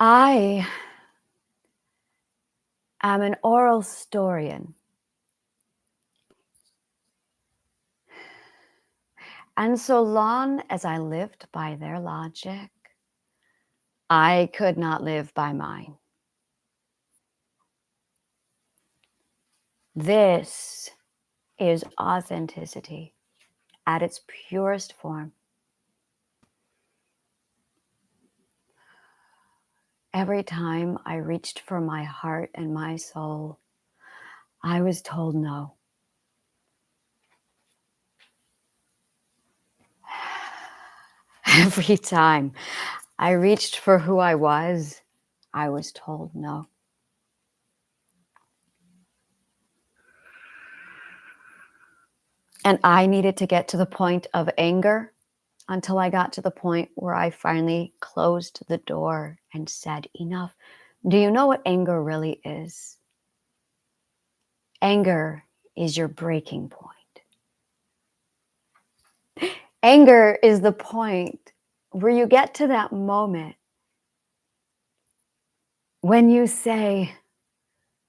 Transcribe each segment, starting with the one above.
I am an oral historian. And so long as I lived by their logic, I could not live by mine. This is authenticity at its purest form. Every time I reached for my heart and my soul, I was told no. Every time I reached for who I was told no. And I needed to get to the point of anger until I got to the point where I finally closed the door and said, enough. Do you know what anger really is? Anger is your breaking point. Anger is the point where you get to that moment when you say,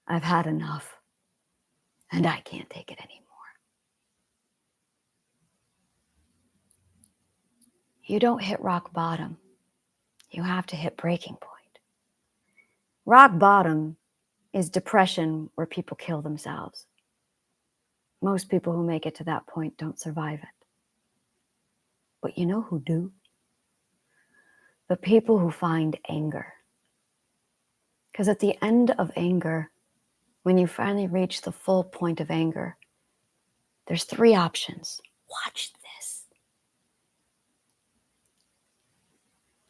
I've had enough and I can't take it anymore. You don't hit rock bottom. You have to hit breaking point. Rock bottom is depression where people kill themselves. Most people who make it to that point don't survive it. But you know who do? The people who find anger. Because at the end of anger, when you finally reach the full point of anger, there's 3 options. Watch this.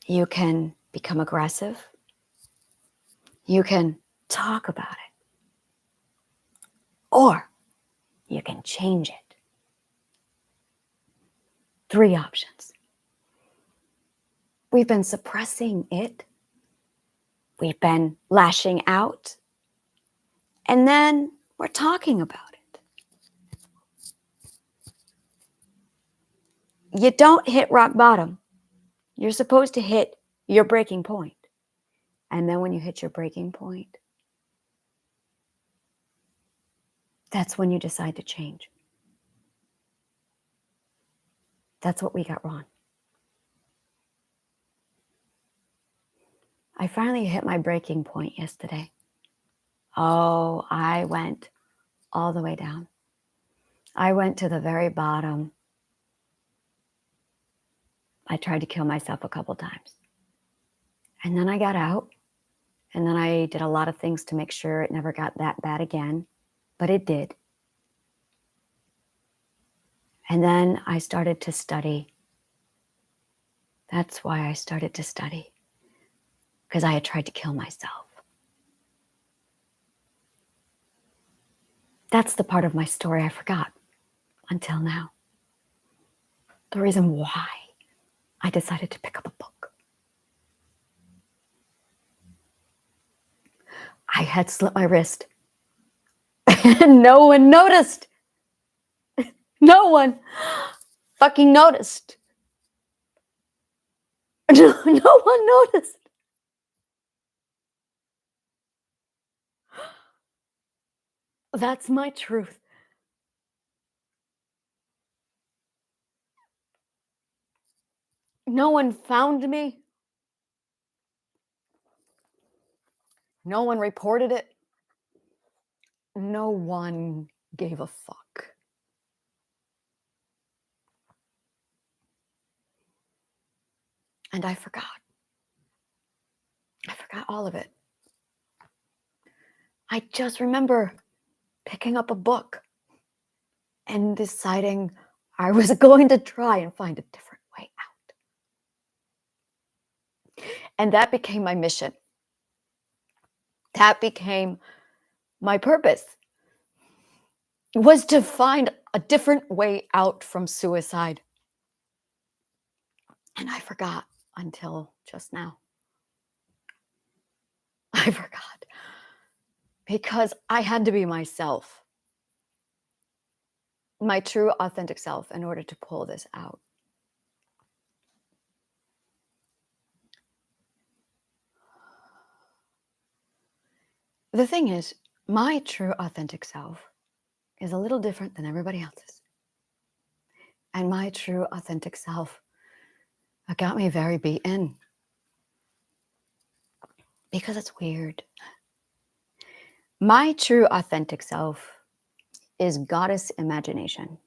You can become aggressive. You can talk about it. Or you can change it. 3 options. We've been suppressing it. We've been lashing out. And then we're talking about it. You don't hit rock bottom. You're supposed to hit your breaking point. And then when you hit your breaking point, that's when you decide to change. That's what we got wrong. I finally hit my breaking point yesterday. Oh, I went all the way down. I went to the very bottom. I tried to kill myself a couple times. And then I got out. And then I did a lot of things to make sure it never got that bad again. But it did. And then I started to study. That's why I started to study. Because I had tried to kill myself. That's the part of my story I forgot until now. The reason why I decided to pick up a book. I had slit my wrist. And no one noticed. No one fucking noticed. No one noticed. That's my truth. No one found me. No one reported it. No one gave a fuck. And I forgot. I forgot all of it. I just remember picking up a book and deciding I was going to try and find a different way out. And that became my mission. That became my purpose, was to find a different way out from suicide. And I forgot until just now. I forgot. Because I had to be myself. My true, authentic self in order to pull this out. The thing is, my true authentic self is a little different than everybody else's. And my true authentic self got me very beaten because it's weird. My true authentic self is goddess imagination,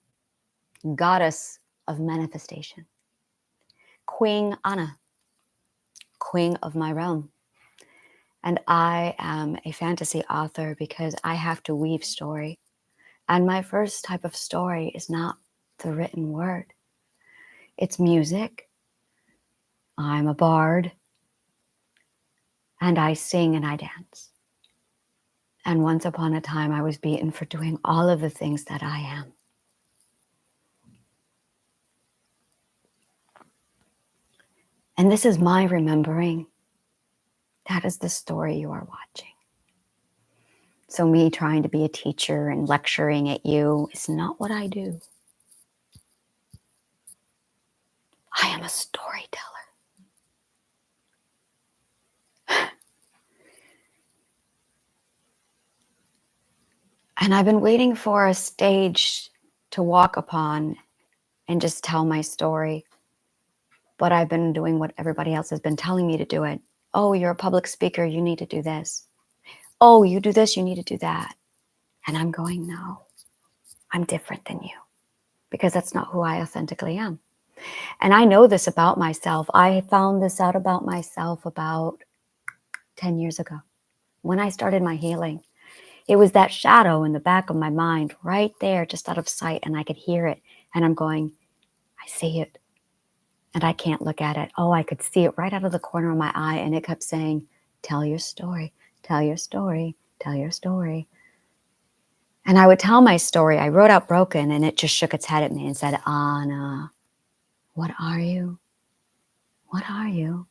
goddess of manifestation, Queen Anna, queen of my realm. And I am a fantasy author because I have to weave story. And my first type of story is not the written word. It's music. I'm a bard. And I sing and I dance. And once upon a time, I was beaten for doing all of the things that I am. And this is my remembering. That is the story you are watching. So me trying to be a teacher and lecturing at you is not what I do. I am a storyteller. And I've been waiting for a stage to walk upon and just tell my story. But I've been doing what everybody else has been telling me to do it. Oh, you're a public speaker, you need to do this. Oh, you do this, you need to do that. And I'm going, no, I'm different than you because that's not who I authentically am. And I know this about myself. I found this out about myself about 10 years ago when I started my healing. It was that shadow in the back of my mind right there, just out of sight, and I could hear it. And I'm going, I see it. And I can't look at it. Oh, I could see it right out of the corner of my eye. And it kept saying, tell your story, tell your story, tell your story. And I would tell my story. I wrote out broken and it just shook its head at me and said, Anna, what are you? What are you?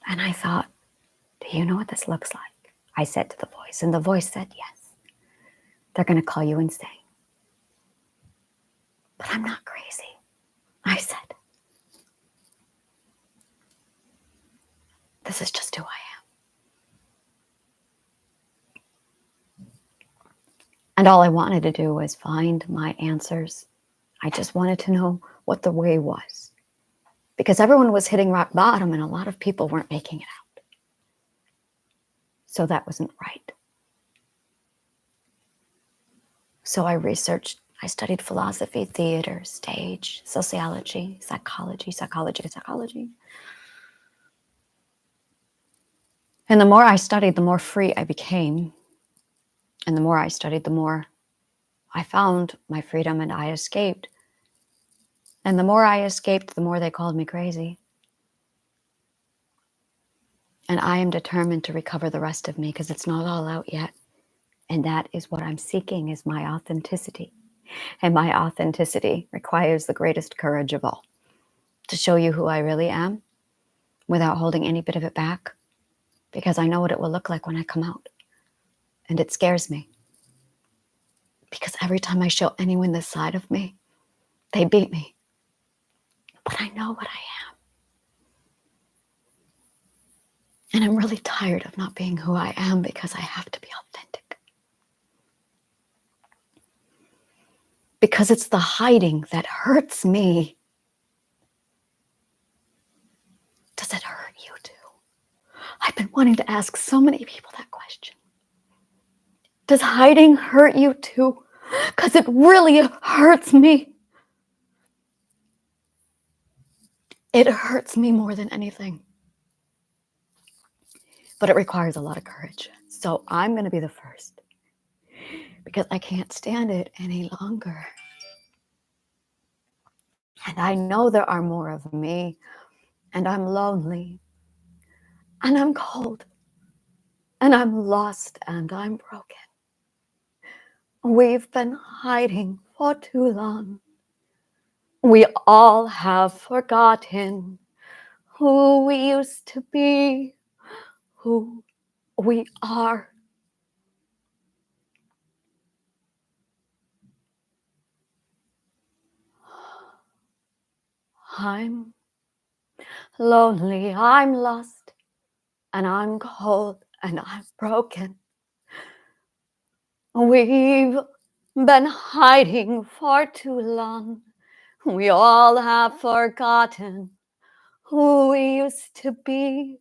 And I thought, do you know what this looks like? I said to the voice, and the voice said, yes. They're going to call you insane. But I'm not crazy. I said, this is just who I am. And all I wanted to do was find my answers. I just wanted to know what the way was. Because everyone was hitting rock bottom and a lot of people weren't making it out. So that wasn't right. So I researched, I studied philosophy, theater, stage, sociology, psychology. And the more I studied, the more free I became. And the more I studied, the more I found my freedom and I escaped. And the more I escaped, the more they called me crazy. And I am determined to recover the rest of me because it's not all out yet. And that is what I'm seeking, is my authenticity. And my authenticity requires the greatest courage of all, to show you who I really am without holding any bit of it back, because I know what it will look like when I come out. And it scares me. Because every time I show anyone this side of me, they beat me. But I know what I am. And I'm really tired of not being who I am because I have to be authentic. Because it's the hiding that hurts me. Does it hurt you too? I've been wanting to ask so many people that question. Does hiding hurt you too? Because it really hurts me. It hurts me more than anything. But it requires a lot of courage. So I'm going to be the first. Because I can't stand it any longer. And I know there are more of me. And I'm lonely. And I'm cold. And I'm lost and I'm broken. We've been hiding for too long. We all have forgotten who we used to be, who we are. I'm lonely, I'm lost, and I'm cold and I'm broken. We've been hiding for too long. We all have forgotten who we used to be,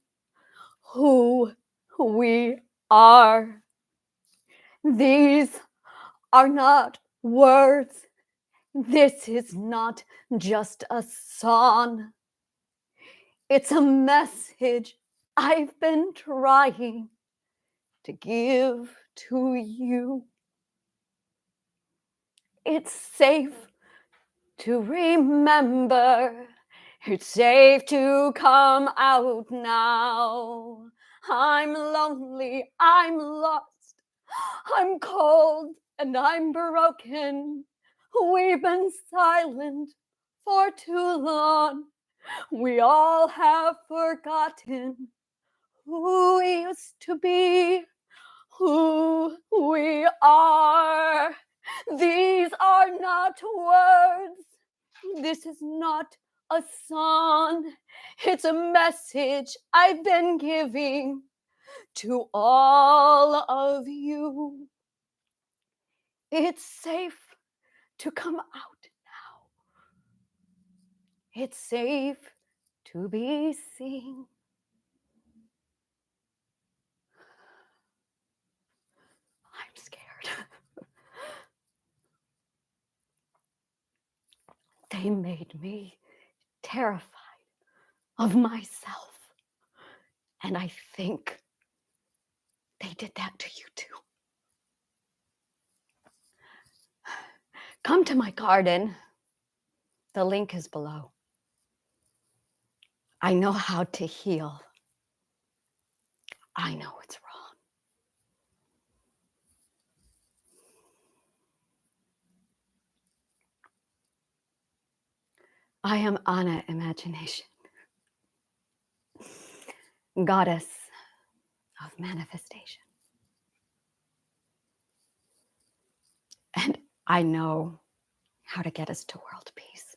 who we are. These are not words. This is not just a song. It's a message I've been trying to give to you. It's safe to remember. It's safe to come out now. I'm lonely, I'm lost, I'm cold and I'm broken. We've been silent for too long. We all have forgotten who we used to be, who we are. These are not words. This is not a song. It's a message I've been giving to all of you. It's safe to come out now. It's safe to be seen. I'm scared. They made me terrified of myself. And I think they did that to you too. Come to my garden. The link is below. I know how to heal. I know it's wrong. I am Anna Imagination, goddess of manifestation. And I know how to get us to world peace.